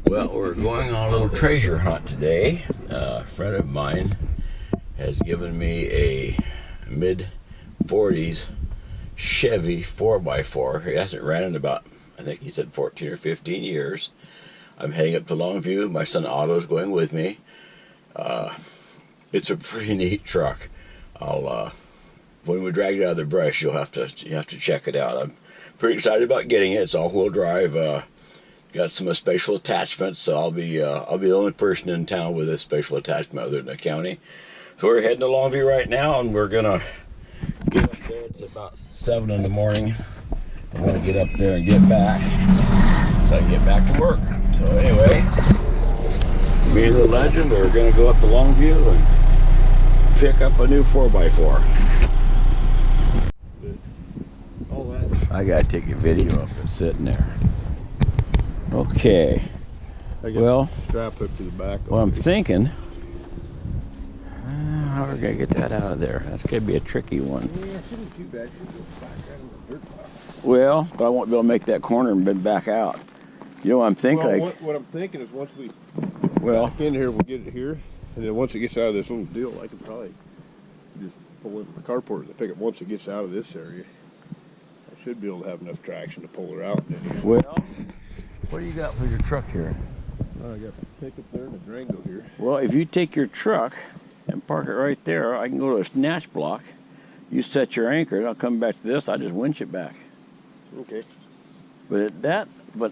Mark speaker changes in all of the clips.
Speaker 1: Well, we're going on a little treasure hunt today. A friend of mine has given me a mid-40s Chevy 4x4. He hasn't ran in about, I think he said 14 or 15 years. I'm heading up to Longview. My son Otto's going with me. It's a pretty neat truck. When we drag it out of the brush, you have to check it out. I'm pretty excited about getting it. It's all-wheel drive. Got some special attachments, so I'll be the only person in town with a special attachment other than the county. So we're heading to Longview right now, and we're gonna get up there. It's about 7 in the morning. I want to get up there and get back so I can get back to work. So anyway, me and the legend are gonna go up to Longview and pick up a new 4x4. I gotta take a video of it sitting there. Okay. Well,
Speaker 2: strap up to the back.
Speaker 1: What I'm thinking, how are we gonna get that out of there? That's gonna be a tricky one.
Speaker 2: Yeah, it shouldn't be too bad. You can go back right in the dirt pile.
Speaker 1: Well, but I won't be able to make that corner and bend back out. You know what I'm thinking?
Speaker 2: Well, what I'm thinking is once we back in here, we'll get it here, and then once it gets out of this little deal, I can probably just pull it in the carport and pick it once it gets out of this area. I should be able to have enough traction to pull her out.
Speaker 1: Well, what do you got for your truck here?
Speaker 2: I got the pickup there and a Durango here.
Speaker 1: Well, if you take your truck and park it right there, I can go to a snatch block. You set your anchor, and I'll come back to this. I just winch it back.
Speaker 2: Okay.
Speaker 1: But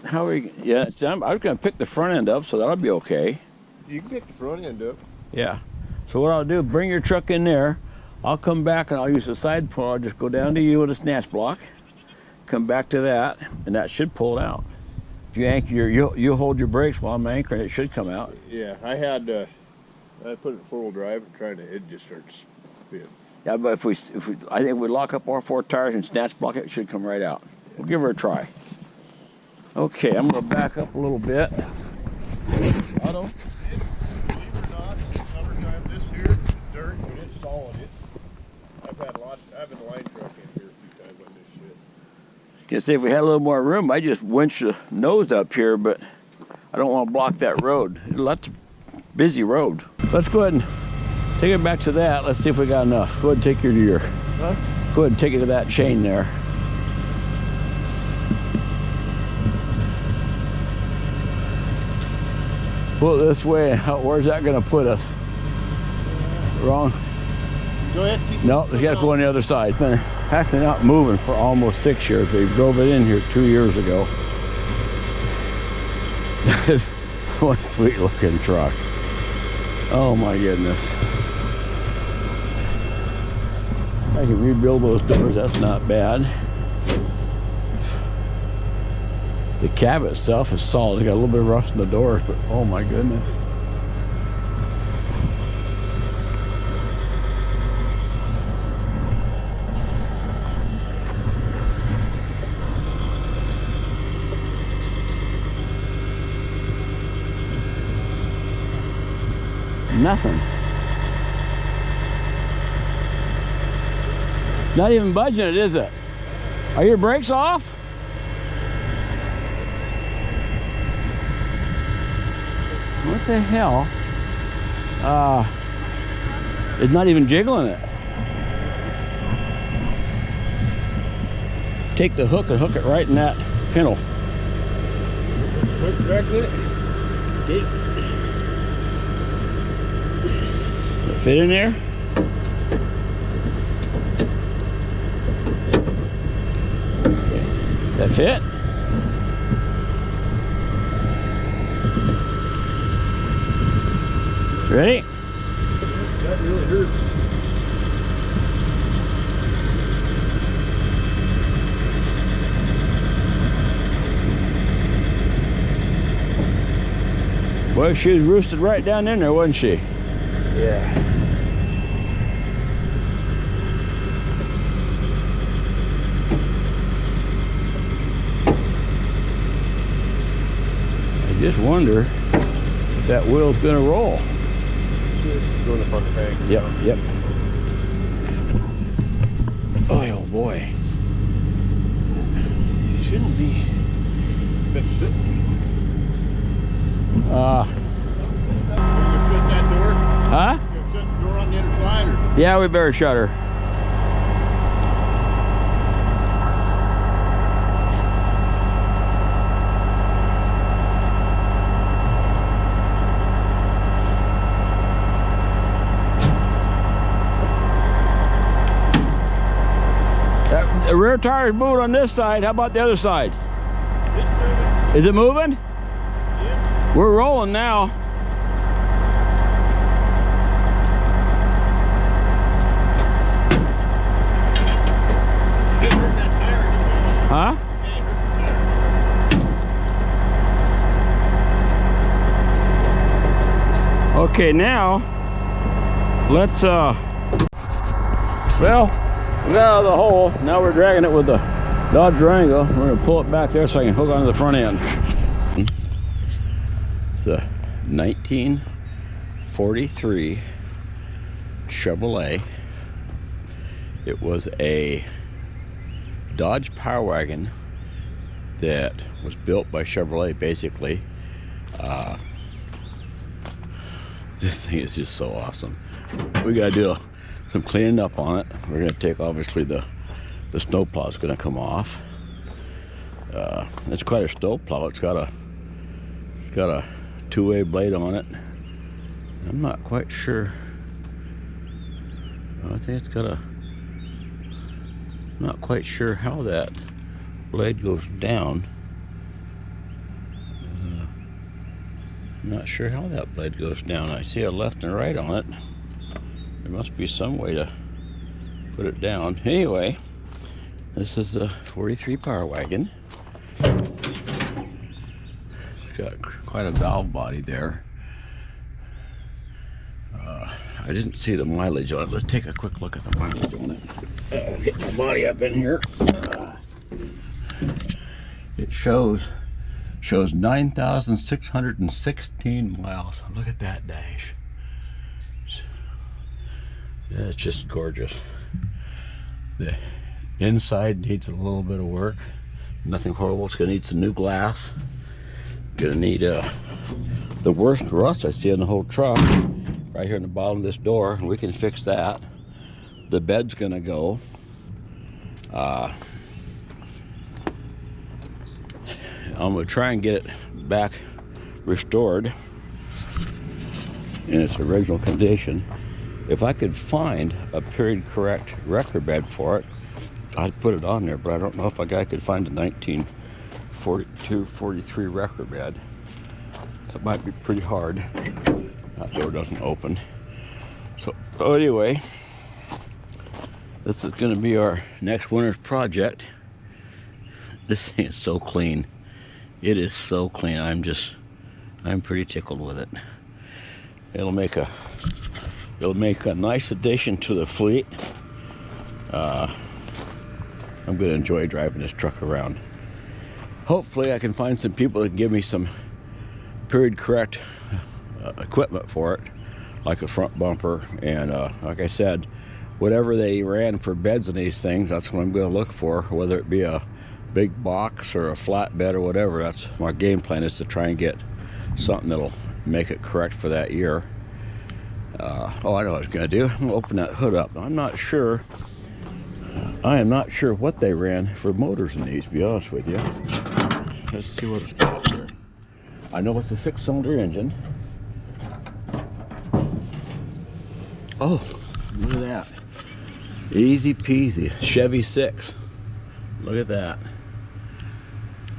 Speaker 1: how are you? Yeah, I was going to pick the front end up, so that'll be okay.
Speaker 2: You can pick the front end up.
Speaker 1: Yeah. So what I'll do, bring your truck in there. I'll come back and I'll use the side pull. I'll just go down to you with a snatch block, come back to that, and that should pull it out. If you anchor, you hold your brakes while I'm anchoring. It should come out.
Speaker 2: Yeah, I put it in 4-wheel drive and trying to, it just starts spinning.
Speaker 1: Yeah, but I think if we lock up all 4 tires and snatch block it, should come right out. We'll give her a try. Okay, I'm going to back up a little bit. Otto?
Speaker 2: Believe it or not, in the summertime, this here is dirt, and it's solid. I've been line truck in here a few times on this shit.
Speaker 1: Can say if we had a little more room, I just winch the nose up here, but I don't want to block that road. That's a busy road. Let's go ahead and take it back to that. Let's see if we got enough. Go ahead and take your gear.
Speaker 2: Huh?
Speaker 1: Go ahead and take it to that chain there. Pull it this way. Where's that going to put us? Wrong.
Speaker 2: Go ahead.
Speaker 1: No, it's got to go on the other side. It's been actually not moving for almost 6 years. We drove it in here 2 years ago. What a sweet looking truck. Oh my goodness. I can rebuild those doors. That's not bad. The cab itself is solid. It's got a little bit of rust in the doors, but oh my goodness. Nothing. Not even budging it, is it? Are your brakes off? What the hell? It's not even jiggling it. Take the hook and hook it right in that pintle.
Speaker 2: Hook directly. Okay.
Speaker 1: Fit in there? Okay. That fit? Ready?
Speaker 2: That really hurts.
Speaker 1: Well, she was roosted right down in there, wasn't she?
Speaker 2: Yeah.
Speaker 1: I just wonder if that wheel's gonna roll.
Speaker 2: Going up on the bank.
Speaker 1: Yep. Oh boy.
Speaker 2: It shouldn't be been sitting. shut that door?
Speaker 3: Huh?
Speaker 2: You gonna shut the door on the other side, or?
Speaker 3: Yeah, we better shut her. The rear tire is moving on this side. How about the other side?
Speaker 2: It's moving.
Speaker 3: Is it moving?
Speaker 2: Yeah.
Speaker 3: We're rolling now.
Speaker 2: Can't hurt that tire.
Speaker 3: Huh?
Speaker 2: Can't hurt the tire.
Speaker 3: Okay, now let's well, we got out of the hole. Now we're dragging it with the Dodge Durango. We're gonna pull it back there so I can hook onto the front end. It's a 1943 Chevrolet. It was a Dodge Power Wagon that was built by Chevrolet, basically. This thing is just so awesome. We gotta do some cleaning up on it. We're gonna take, obviously, the snow plow is gonna come off. It's quite a snow plow. It's got a two-way blade on it. I'm not quite sure. I think it's got a. Not quite sure how that blade goes down. Not sure how that blade goes down. I see a left and right on it. There must be some way to put it down. Anyway, this is a 43 Power Wagon. It's got quite a valve body there. I didn't see the mileage on it. Let's take a quick look at the mileage on it. I'll get my body up in here. It shows 9,616 miles. Look at that dash. Yeah, it's just gorgeous. The inside needs a little bit of work. Nothing horrible. It's gonna need some new glass. Gonna need the worst rust I see on the whole truck right here in the bottom of this door, and we can fix that. The bed's gonna go. I'm gonna try and get it back restored in its original condition. If I could find a period correct wrecker bed for it, I'd put it on there, but I don't know if a guy could find a 1942-43 wrecker bed. That might be pretty hard. That door doesn't open. So anyway, this is going to be our next winter's project. This thing is so clean. It is so clean. I'm pretty tickled with it. It'll make a nice addition to the fleet. I'm going to enjoy driving this truck around. Hopefully I can find some people that can give me some period correct equipment for it, like a front bumper, and like I said, whatever they ran for beds in these things, that's what I'm going to look for, whether it be a big box or a flat bed or whatever. That's my game plan, is to try and get something that'll make it correct for that year. I know what I was going to do. I'm going to open that hood up. I am not sure what they ran for motors in these, to be honest with you. Let's see what it's got here. I know it's a 6-cylinder engine. Oh, look at that. Easy peasy. Chevy 6. Look at that.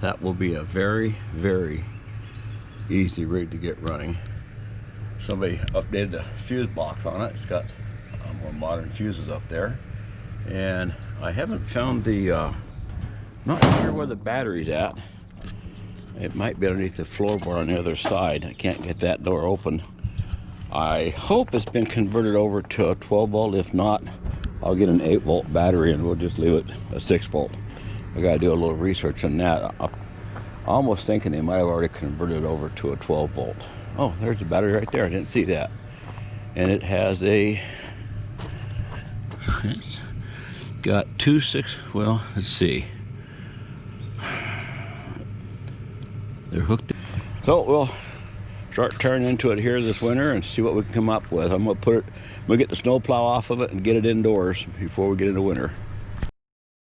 Speaker 3: That will be a very, very easy rig to get running. Somebody updated the fuse box on it. It's got more modern fuses up there. And I haven't found the, not sure where the battery's at. It might be underneath the floorboard on the other side. I can't get that door open. I hope it's been converted over to a 12 volt. If not, I'll get an 8 volt battery and we'll just leave it a 6 volt. I gotta do a little research on that. I'm almost thinking they might have already converted it over to a 12 volt. Oh, there's the battery right there. I didn't see that. And it has it's got well, let's see. They're hooked. So we'll start turning into it here this winter and see what we can come up with. I'm gonna get the snow plow off of it and get it indoors before we get into winter.